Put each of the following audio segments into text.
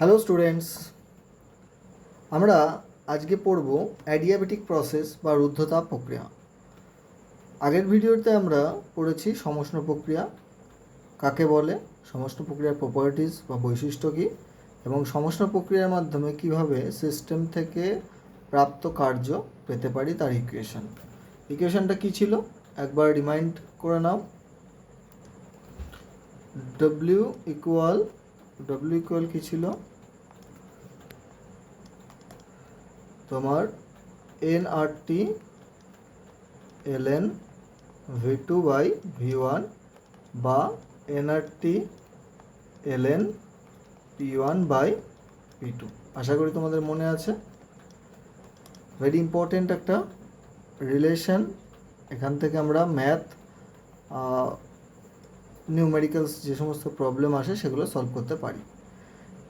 Hello students, আমরা আজকে পড়ব অ্যাডিয়াবেটিক প্রসেস বা রুদ্ধতাপ প্রক্রিয়া। আগের ভিডিওতে আমরা পড়েছি সমষ্ণ প্রক্রিয়া কাকে বলে, সমষ্ণ প্রক্রিয়ার প্রপার্টিজ বা বৈশিষ্ট্য কী, এবং সমষ্ণ প্রক্রিয়ার মাধ্যমে কিভাবে সিস্টেম থেকে প্রাপ্ত কার্য পেতে পারি তার ইকুয়েশনটা কী ছিল একবার রিমাইন্ড করে নাও। ডব্লিউ ইকুয়াল কী ছিল তোমার nRT ln V2 by V1 বা nRT ln P1 by P2। আশা করি তোমাদের মনে আছে। ভেরি ইম্পর্টেন্ট একটা রিলেশন। এখান থেকে আমরা ম্যাথ নিউমেরিক্যালস যে সমস্ত প্রবলেম আসে সেগুলো সলভ করতে পারি।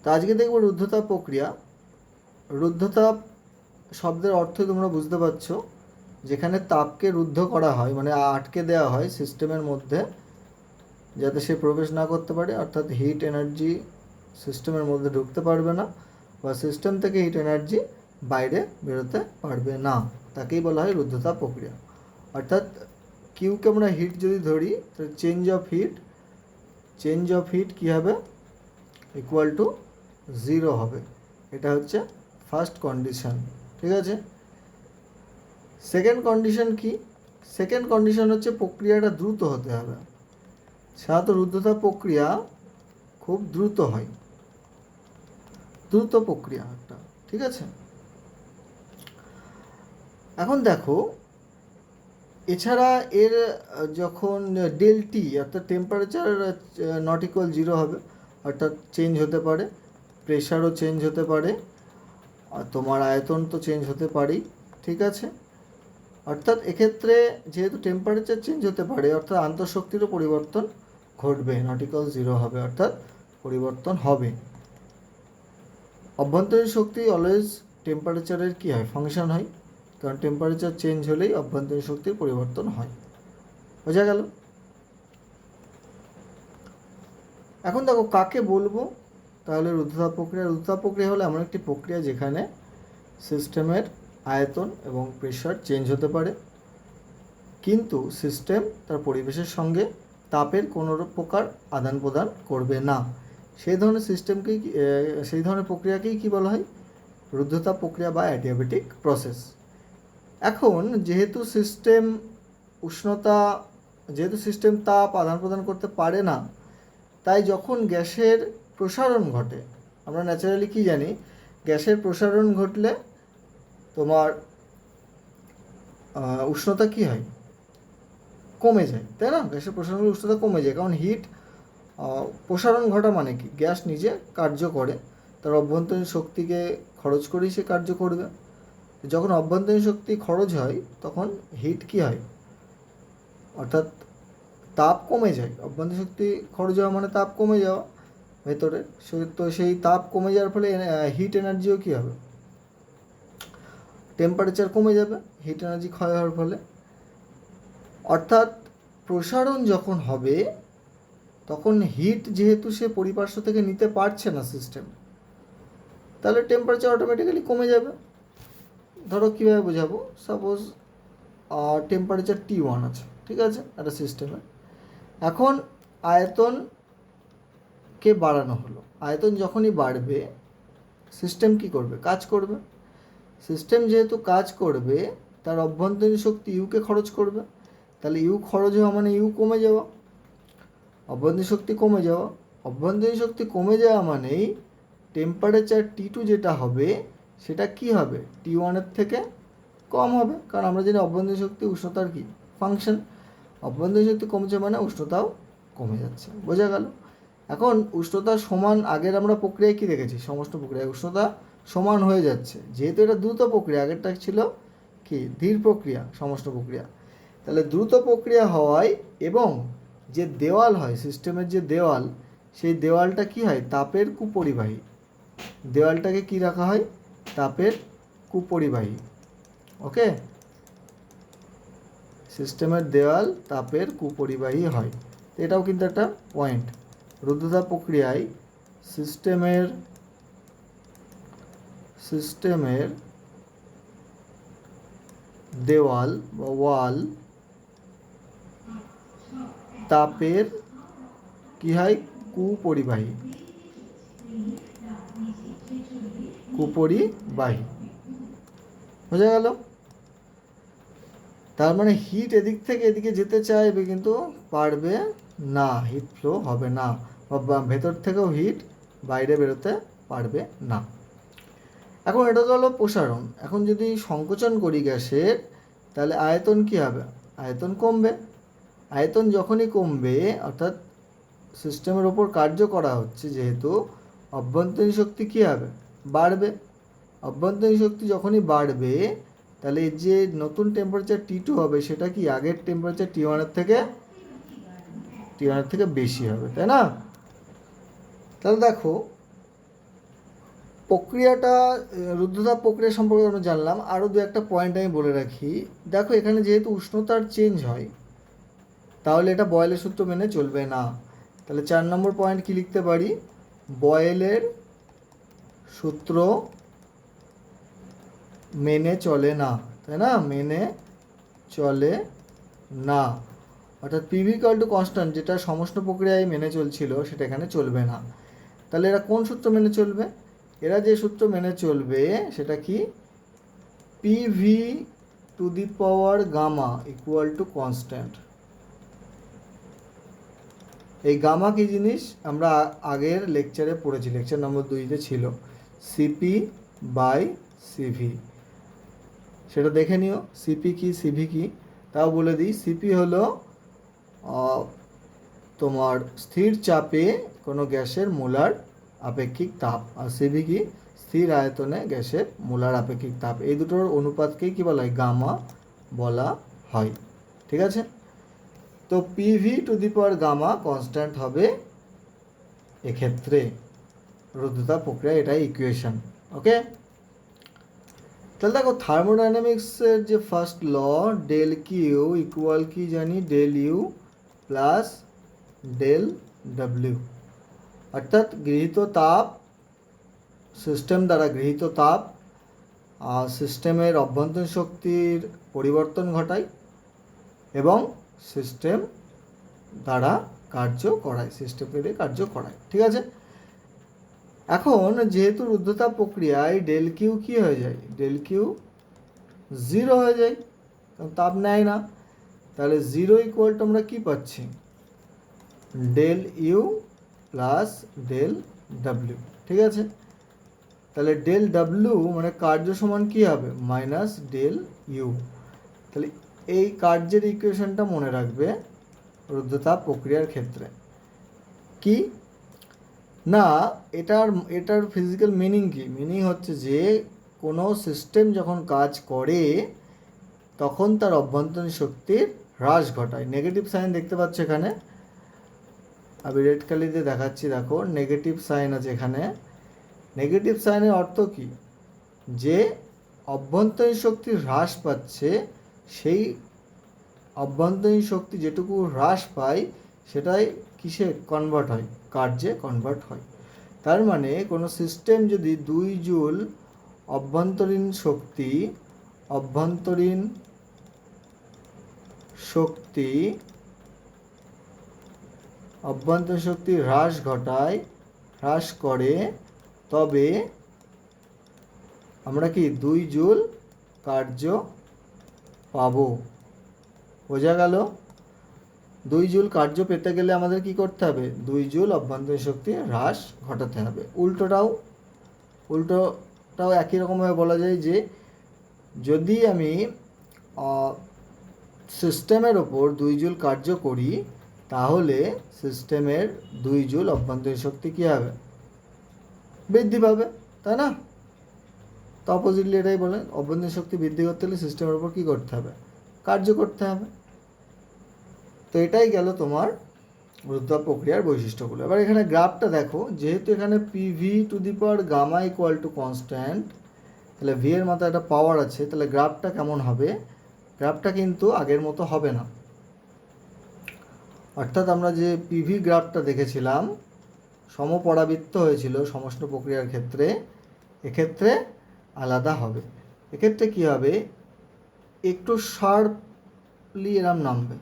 তো আজকে দেখব রুদ্ধতাপ প্রক্রিয়া। রুদ্ধতাপ শব্দের অর্থই তোমরা বুঝতে পারছো, যেখানে তাপকে রুদ্ধ করা হয়, মানে আটকে দেওয়া হয় সিস্টেমের মধ্যে যাতে সে প্রবেশ না করতে পারে, অর্থাৎ হিট এনার্জি সিস্টেমের মধ্যে ঢুকতে পারবে না বা সিস্টেম থেকে হিট এনার্জি বাইরে বেরোতে পারবে না, তাকেই বলা হয় রুদ্ধতাপ প্রক্রিয়া। অর্থাৎ কিউকে আমরা হিট যদি ধরি তো চেঞ্জ অফ হিট কী হবে, ইকুয়াল টু 0 হবে। এটা হচ্ছে ফার্স্ট কন্ডিশন, ঠিক আছে। সেকেন্ড কন্ডিশন কি? সেকেন্ড কন্ডিশন হচ্ছে প্রক্রিয়াটা দ্রুত হতে হবে। সাধারণত রুদ্ধতাপ প্রক্রিয়া খুব দ্রুত হয়, দ্রুত প্রক্রিয়া একটা, ঠিক আছে। এখন দেখো, এছাড়া এর যখন ডেলটি অর্থাৎ টেম্পারেচার নট ইকুয়াল 0 হবে, অর্থাৎ চেঞ্জ হতে পারে, প্রেশারও চেঞ্জ হতে পারে, আর তোমার আয়তন তো চেঞ্জ হতে পারেই, ঠিক আছে। অর্থাৎ এক্ষেত্রে যেহেতু টেম্পারেচার চেঞ্জ হতে পারে, অর্থাৎ আন্তঃশক্তিরও পরিবর্তন ঘটবে, নট ইকুয়াল 0 হবে, অর্থাৎ পরিবর্তন হবে। অভ্যন্তরীণ শক্তি অলওয়েজ টেম্পারেচারের কী হয়, ফাংশন হয়, কারণ টেম্পারেচার চেঞ্জ হলেই অভ্যন্তরীণ শক্তির পরিবর্তন হয়। বোঝা গেল? এখন দেখো কাকে বলবো তাহলে রুদ্ধতাপ প্রক্রিয়া। রুদ্ধতাপ প্রক্রিয়া হলো এমন একটি প্রক্রিয়া যেখানে সিস্টেমের আয়তন এবং প্রেশার চেঞ্জ হতে পারে, কিন্তু সিস্টেম তার পরিবেশের সঙ্গে তাপের কোনো প্রকার আদান প্রদান করবে না। সেই ধরনের প্রক্রিয়াকেই কী বলা হয়, রুদ্ধতাপ প্রক্রিয়া বা অ্যাডিয়াবেটিক প্রসেস। এখন যেহেতু সিস্টেম তাপ আদান প্রদান করতে পারে না, তাই যখন গ্যাসের প্রসারণ ঘটে, আমরা ন্যাচারালি কী জানি, গ্যাসের প্রসারণ ঘটলে তোমার উষ্ণতা কী হয়, কমে যায়, তাই না? গ্যাসের প্রসারণ উষ্ণতা কমে যায়, কারণ হিট প্রসারণ ঘটা মানে কি, গ্যাস নিজে কার্য করে, তার অভ্যন্তরীণ শক্তিকে খরচ করেই সে কার্য করবে। যখন অভ্যন্তরীণ শক্তি খরচ হয় তখন হিট কী হয়, অর্থাৎ তাপ কমে যায়। অভ্যন্তরীণ শক্তি খরচ হওয়া মানে তাপ কমে যাওয়া ভেতরে, তো সেই তাপ কমে যাওয়ার ফলে হিট এনার্জিও কী হবে, টেম্পারেচার কমে যাবে, হিট এনার্জি ক্ষয় হওয়ার ফলে। অর্থাৎ প্রসারণ যখন হবে তখন হিট যেহেতু সে পরিপার্শ্ব থেকে নিতে পারছে না সিস্টেম, তাহলে টেম্পারেচার অটোমেটিক্যালি কমে যাবে। ধরো কীভাবে বোঝাবো, সাপোজ টেম্পারেচার T1 আছে, ঠিক আছে, একটা সিস্টেমে। এখন আয়তনকে বাড়ানো হলো, আয়তন যখনই বাড়বে সিস্টেম কী করবে, কাজ করবে। সিস্টেম যেহেতু কাজ করবে তার অভ্যন্তরীণ শক্তি ইউকে খরচ করবে, তাহলে ইউ খরচ হওয়া মানে ইউ কমে যাওয়া, অভ্যন্তরীণ শক্তি কমে যাওয়া। অভ্যন্তরীণ শক্তি কমে যাওয়া মানেই টেম্পারেচার T2 যেটা হবে সেটা কি হবে, T1 থেকে কম হবে, কারণ আমরা জানি অভ্যন্তরীণ শক্তি উষ্ণতার কি ফাংশন। অভ্যন্তরীণ শক্তি কমছে মানে উষ্ণতাও কমে যাচ্ছে। বোঝা গেল? এখন উষ্ণতা সমান, আগের আমরা প্রক্রিয়ায় কী দেখেছি, সমষ্ণ প্রক্রিয়ায় উষ্ণতা সমান হয়ে যাচ্ছে, যেহেতু এটা দ্রুত প্রক্রিয়া, আগেরটা ছিল কি ধীর প্রক্রিয়া, সমষ্ণ প্রক্রিয়া। তাহলে দ্রুত প্রক্রিয়া হওয়ায় এবং যে দেওয়াল হয় সিস্টেমের, যে দেওয়াল, সেই দেওয়ালটা কি হয়, তাপের কুপরিবাহী। দেওয়ালটাকে কি রাখা হয়, তাপের কুপরিবাহী। ওকে, সিস্টেমের দেওয়াল তাপের কুপরিবাহী হয়। এটাও কিন্তু একটা পয়েন্ট। রুদ্ধতাপ প্রক্রিয়ায় সিস্টেমের সিস্টেমের দেওয়াল বা ওয়াল তাপের কি হয়, কুপরিবাহী। বোঝা গেল? তার মানে হিট এদিক থেকে এদিকে যেতে চাইবে কিন্তু পারবে না, হিট ফ্লো হবে না, বা ভেতর থেকেও হিট বাইরে বেরোতে পারবে না। এখন এটা তো হলো প্রসারণ। এখন যদি সংকোচন করি গ্যাসের, তাহলে আয়তন কি হবে? আয়তন কমবে। আয়তন যখনই কমবে, অর্থাৎ সিস্টেমের ওপর কার্য করা হচ্ছে যেহেতু, অভ্যন্তরীণ শক্তি কী হবে? বাড়বে। অভ্যন্তরীণ শক্তি যখনই বাড়বে, তাহলে এর যে নতুন টেম্পারেচার T2 হবে সেটা কি আগের টেম্পারেচার T1-এর থেকে বেশি হবে, তাই না? তাহলে দেখো প্রক্রিয়াটা, রুদ্ধতাপ প্রক্রিয়া সম্পর্কে আমরা জানলাম। আরও দু একটা পয়েন্ট আমি বলে রাখি। দেখো এখানে যেহেতু উষ্ণতার চেঞ্জ হয়, তাহলে এটা বয়েলের সূত্র মেনে চলবে না। তাহলে 4 নম্বর পয়েন্ট কি লিখতে পারি? বয়েলের সূত্র মেনে চলে না, তাই না? মেনে চলে না, অর্থাৎ পিভি ইকুয়াল টু কনস্ট্যান্ট, যেটা সমষ্ণ প্রক্রিয়ায় মেনে চলছিল, সেটা এখানে চলবে না। তাহলে এরা কোন সূত্র মেনে চলবে? এরা যে সূত্র মেনে চলবে সেটা কি? PV to the power gamma equal to constant. এই গামা কি জিনিস আমরা আগের লেকচারে পড়েছি, লেকচার নম্বর 2-তে ছিল, সিপি বাই সিভি। সেটা দেখে নিও সিপি কি সিভি কি। তাও বলে দিই, সিপি হলো তোমার স্থির চাপে কোনো গ্যাসের মোলার আপেক্ষিক তাপ, আর সিভি কি? স্থির আয়তনে গ্যাসের মোলার আপেক্ষিক তাপ। এই দুটোর অনুপাতকেই কী বলা হয়? গামা বলা হয়। ঠিক আছে? তো PV to the power gamma constant হবে এক্ষেত্রে রুদ্ধতাপ প্রক্রিয়া, এটাই ইকুয়েশন। ওকে, তাহলে দেখো থার্মোডাইনামিক্সের যে first law, del Q equal কি জানি? Del U plus del W. অর্থাৎ গৃহীত তাপ, সিস্টেম দ্বারা গৃহীত তাপ সিস্টেমের অভ্যন্তরীণ শক্তির পরিবর্তন ঘটায় এবং সিস্টেম দ্বারা কার্য করায়, সিস্টেমের কার্য করায়। ঠিক আছে? এখন যেহেতু রুদ্ধতাপ প্রক্রিয়ায় ডেল কিউ কী হয়ে যায়? ডেল কিউ 0 হয়ে যায়, কারণ তাপ নেয় না। তাহলে 0 ইকুয়াল টু আমরা কী পাচ্ছি? Del U plus del W. ঠিক আছে? তাহলে ডেল ডাব্লিউ মানে কার্য সমান কী হবে? Minus del U. তাহলে এই কার্যের ইকুয়েশনটা মনে রাখবে রুদ্ধতাপ প্রক্রিয়ার ক্ষেত্রে। কি না, এটার ফিজিক্যাল মিনিং কি? মিনিং হচ্ছে যে কোনো সিস্টেম যখন কাজ করে তখন তার অভ্যন্তরীণ শক্তির হ্রাস ঘটায়। নেগেটিভ সাইন দেখতে পাচ্ছ এখানে, আমি রেড কালি দিয়ে দেখাচ্ছি, দেখো নেগেটিভ সাইন আছে এখানে। নেগেটিভ সাইনের অর্থ কি? যে অভ্যন্তরীণ শক্তি হ্রাস পাচ্ছে, সেই অভ্যন্তরীণ শক্তি যেটুকু হ্রাস পায় সেটাই কিসে কনভার্ট হয়? কার্যে কনভার্ট হয়। তার মানে কোনো সিস্টেম যদি 2 জুল অভ্যন্তরীণ শক্তি হ্রাস করে, তবে আমরা কি 2 জুল কার্য পাবো। বোঝা গেল? 2 জুল কার্য পেতে গেলে আমাদের কি করতে হবে? 2 জুল অভ্যন্তরীণ শক্তি হ্রাস ঘটাতে হবে। উল্টোটাও একই রকমভাবে বলা যায় যে যদি আমি সিস্টেমের ওপর 2 জুল কার্য করি, তাহলে সিস্টেমের 2 জুল অভ্যন্তরীণ শক্তি কী হবে? বৃদ্ধি পাবে, তাই না? তো অপোজিটলি এটাই বলে, অভ্যন্তরীণ শক্তি বৃদ্ধি করতে হলে সিস্টেমের ওপর কী করতে হবে? কার্য করতে হবে। তো এটাই গেল তোমার রুদ্ধতাপ প্রক্রিয়ার বৈশিষ্ট্যগুলো। এবার এখানে গ্রাফটা দেখো, যেহেতু এখানে PV to the power gamma equal to constant, তাহলে ভি এর মাথায় একটা পাওয়ার আছে, তাহলে গ্রাফটা কেমন হবে? গ্রাফটা কিন্তু আগের মতো হবে না। অর্থাৎ আমরা যে পিভি গ্রাফটা দেখেছিলাম সমপরাবৃত্ত হয়েছিল সমষ্ণ প্রক্রিয়ার ক্ষেত্রে, এক্ষেত্রে আলাদা হবে। এক্ষেত্রে কী হবে, একটু শার্পলি এরম নামবে,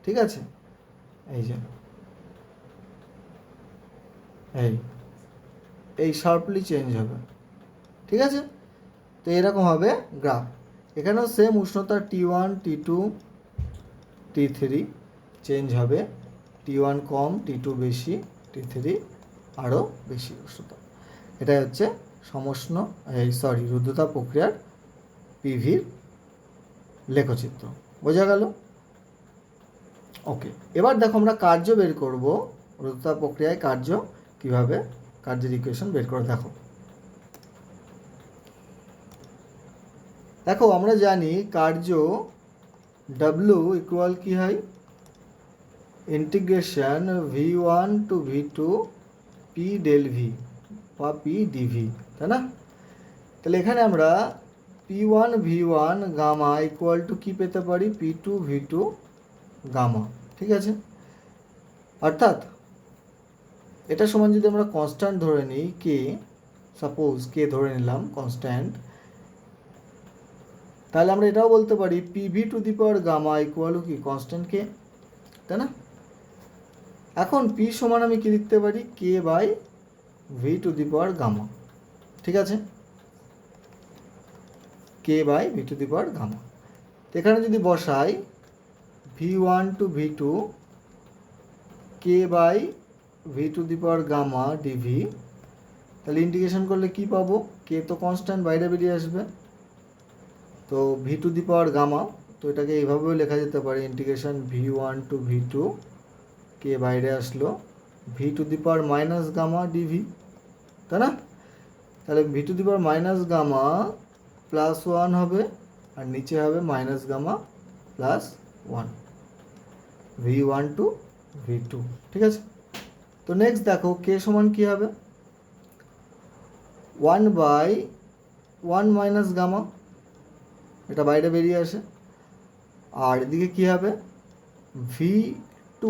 ঠিক আছে, এই যে এই শার্পলি চেঞ্জ হবে, ঠিক আছে। তো এরকম হবে গ্রাফ। এখানেও সেম উষ্ণতা T1 T2 T3 চেঞ্জ হবে, T1 কম, T2 বেশি, T3 আরও বেশি উষ্ণতা। এটাই হচ্ছে রুদ্ধতাপ প্রক্রিয়ার পিভির লেখচিত্র। বোঝা গেল? ওকে, এবার দেখো আমরা কার্য বের করব। রুদ্ধতাপ প্রক্রিয়ায় কার্য কিভাবে, কার্যের ইকুয়েশন বের করে দেখো। দেখো আমরা জানি কার্য W ইকুয়াল কি হয়, integration V1 to V2 P del V বা P dV, তাই না? তাহলে এখানে আমরা P1 V1 gamma equal two কী পেতে পারি, P2 V2 গামা, ঠিক আছে। অর্থাৎ এটা সমান যদি আমরা কনস্ট্যান্ট ধরে নিই, কে, সাপোজ কে ধরে নিলাম কনস্ট্যান্ট, তাহলে আমরা এটাও বলতে পারি PV to the power gamma equal কি কনস্ট্যান্ট কে, তাই না? এখন P সমান আমি কি লিখতে পারি, K by V to the power gamma, ঠিক আছে, K by V to the power gamma. এখানে যদি বসাই V1 to V2 K by V to the power gamma d V, তাহলে ইন্টিগ্রেশন করলে কি পাবো, কে তো কনস্ট্যান্ট বাইরে বেরিয়ে আসবে, তো V to the power gamma, তো এটাকে এইভাবেও লেখা যেতে পারে ইন্টিগ্রেশন V1 টু V2 কে বাইরে আসলো V to the power minus gamma dV, তাই না? তাহলে V to the power minus gamma plus 1 হবে, আর নিচে হবে minus gamma plus 1, V1 to V2, ঠিক আছে। তো নেক্সট দেখো কে সমান কী হবে, 1/1 মাইনাস গামা, এটা বাইরে বেরিয়ে আসে, আর এদিকে কী হবে, V2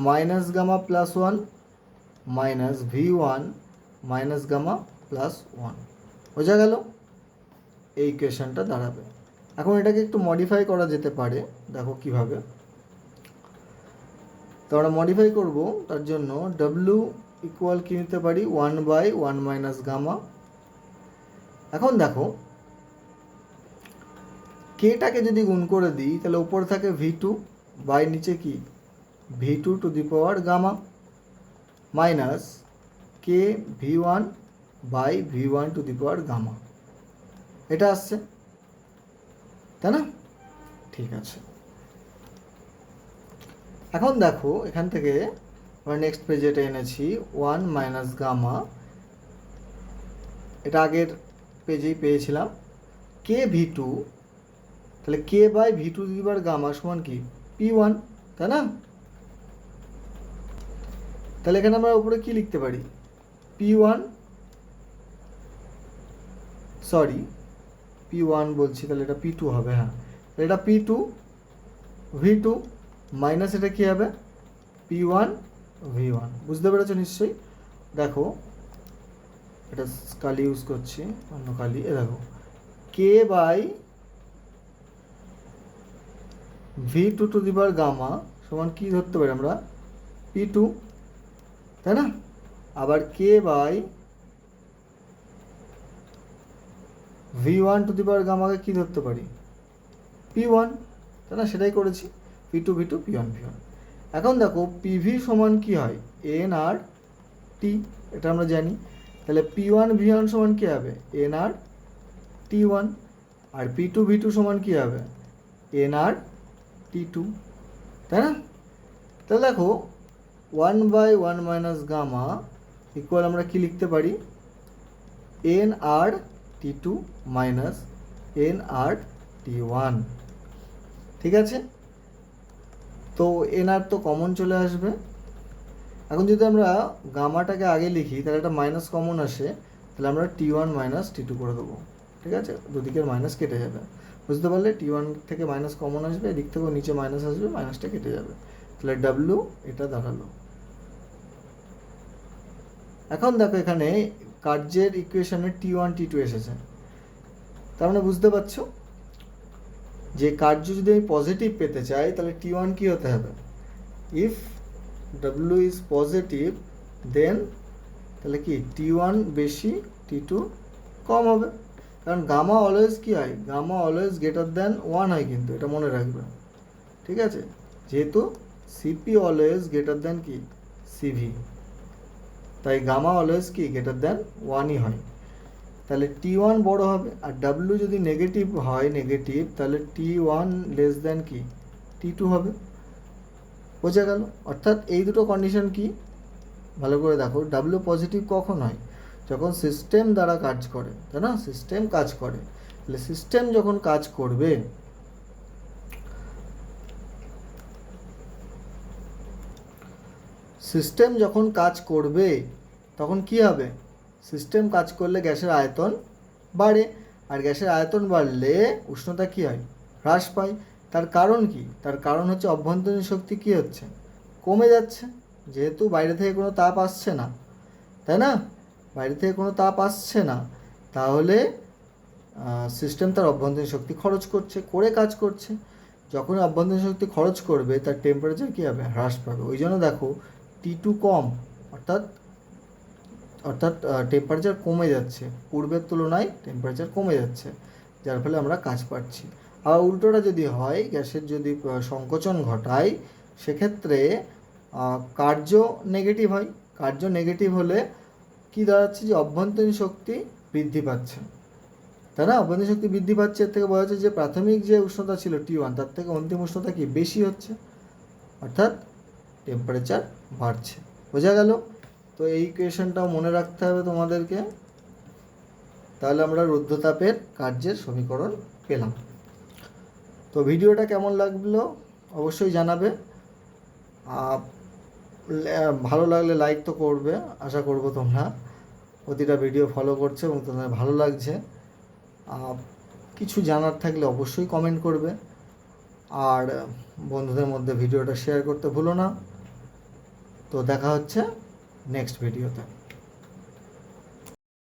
minus gamma plus 1 minus V1 minus gamma plus 1, বোঝা গেল? এই ইকুয়েশনটা দাঁড়াবে। এখন এটাকে একটু মডিফাই করা যেতে পারে, দেখো কিভাবে। তো আমরা মডিফাই করব, তার জন্য W ইকুয়াল কী নিতে পারি, 1/1 মাইনাস গামা। এখন দেখো কেটাকে যদি গুণ করে দিই, তাহলে উপরে থাকে V2 বাই নিচে কি V2 to the power gamma minus কে V1 by V1 to the power gamma, এটা আসছে, তাই না? ঠিক আছে। এখন দেখো এখান থেকে আমরা নেক্সট পেজে এটা এনেছি 1 মাইনাস গামা, এটা আগের পেজেই পেয়েছিলাম, কে V2, তাহলে K by V2 to the power gamma সমান কি P1, তাই না? তাহলে এখানে আমরা উপরে কি লিখতে পারি, P1 বলছি, তাহলে এটা P2 হবে, হ্যাঁ এটা P2 V2 মাইনাস এটা কী হবে P1 V1, বুঝতে পেরেছো নিশ্চয়ই? দেখো এটা কালি ইউজ করছি, অন্য কালি, এ দেখো K by V2 to the power gamma সমান কী ধরতে পারি আমরা, P2, তাই না? আবার কে বাই V1 টু দি পাওয়ার গামাকে কী ধরতে পারি, P1, তাই না? সেটাই করেছি, P2 V2 P1 V1। এখন দেখো PV সমান কি হয়, N আর T, এটা আমরা জানি, তাহলে P1 V1 সমান কী হবে, N আর T1, আর P2 V2 সমান কী হবে, N আর T2, তাই না? তাহলে দেখো 1/1 মাইনাস গামা ইকুয়াল আমরা কি লিখতে পারি, N আর T2 মাইনাস N আর T1, ঠিক আছে। তো N আর তো কমন চলে আসবে। এখন যদি আমরা গামাটাকে আগে লিখি, তাহলে একটা মাইনাস কমন আসে, তাহলে আমরা T1 মাইনাস T2 করে দেবো, ঠিক আছে, দুদিকের মাইনাস কেটে যাবে, বুঝতে পারলে? T1 থেকে মাইনাস কমন আসবে, এদিক থেকেও নিচে মাইনাস আসবে, মাইনাসটা কেটে যাবে, তাহলে W এটা দাঁড়ালো। এখন দেখো এখানে কার্যের ইকুয়েশনে T1 T2 এসেছে। তার মানে বুঝতে পারছো যে কার্য যদি আমি পজিটিভ পেতে চাই তাহলে T1 কি হতে হবে, ইফ W ইজ পজিটিভ দেন তাহলে কি T1 বেশি T2 কম হবে, কারণ গামা অলওয়েজ কি হয়, গামা অলওয়েজ গ্রেটার দ্যান 1 হয়, কিন্তু এটা মনে রাখবে, ঠিক আছে, যেহেতু সিপি অলওয়েজ গ্রেটার দ্যান কি সিভি, তাই গামা অলওয়েজ কি গ্রেটার দ্যান 1ই হয়। তাহলে T1 বড় হবে, আর W যদি নেগেটিভ হয় নেগেটিভ তাহলে T1 লেস দ্যান কি T2 হবে। বোঝা গেল? অর্থাৎ এই দুটো কন্ডিশন কি ভালো করে দেখো, W পজিটিভ কখন হয়, যখন সিস্টেম দ্বারা কাজ করে, তাই না, সিস্টেম কাজ করে। তাহলে সিস্টেম যখন কাজ করবে তখন কি হবে, সিস্টেম কাজ করলে গ্যাসের আয়তন বাড়ে, আর গ্যাসের আয়তন বাড়লে উষ্ণতা কি হয়, হ্রাস পায়। তার কারণ কি, তার কারণ হচ্ছে অভ্যন্তরীণ শক্তি কি হচ্ছে, কমে যাচ্ছে, যেহেতু বাইরে থেকে কোনো তাপ আসছে না, তাই না, বাইরে থেকে কোনো তাপ আসছে না, তাহলে সিস্টেম তার অভ্যন্তরীণ শক্তি খরচ করে কাজ করছে। যখন অভ্যন্তরীণ শক্তি খরচ করবে তার টেম্পারেচার কী হবে, হ্রাস পাবে। ওই জন্য দেখো T2 কম, অর্থাৎ টেম্পারেচার কমে যাচ্ছে, পূর্বের তুলনায় টেম্পারেচার কমে যাচ্ছে, যার ফলে আমরা কাজ পাচ্ছি। আর উল্টোটা যদি হয়, গ্যাসের যদি সংকোচন ঘটায়, সেক্ষেত্রে কার্য নেগেটিভ হয়। কার্য নেগেটিভ হলে কি দাঁড়াচ্ছে, যে অভ্যন্তরীণ শক্তি বৃদ্ধি পাচ্ছে, তাই না, অভ্যন্তরীণ শক্তি বৃদ্ধি পাচ্ছে। এর থেকে বোঝা যাচ্ছে যে প্রাথমিক যে উষ্ণতা ছিল T1 তার থেকে অন্তিম উষ্ণতা কি বেশি হচ্ছে, অর্থাৎ টেম্পারেচার বাড়ছে। বোঝা গেল? তো এই ইকুয়েশনটাও মনে রাখতে হবে তোমাদেরকে। তাহলে আমরা রুদ্ধতাপের কার্যের সমীকরণ পেলাম। তো ভিডিওটা কেমন লাগলো অবশ্যই জানাবে, ভালো লাগলে লাইক তো করবে, আশা করব তোমরা প্রতিটা ভিডিও ফলো করছে এবং তোমাদের ভালো লাগছে। কিছু জানার থাকলে অবশ্যই কমেন্ট করবে, আর বন্ধুদের মধ্যে ভিডিওটা শেয়ার করতে ভুলো না। তো দেখা হচ্ছে নেক্সট ভিডিওতে।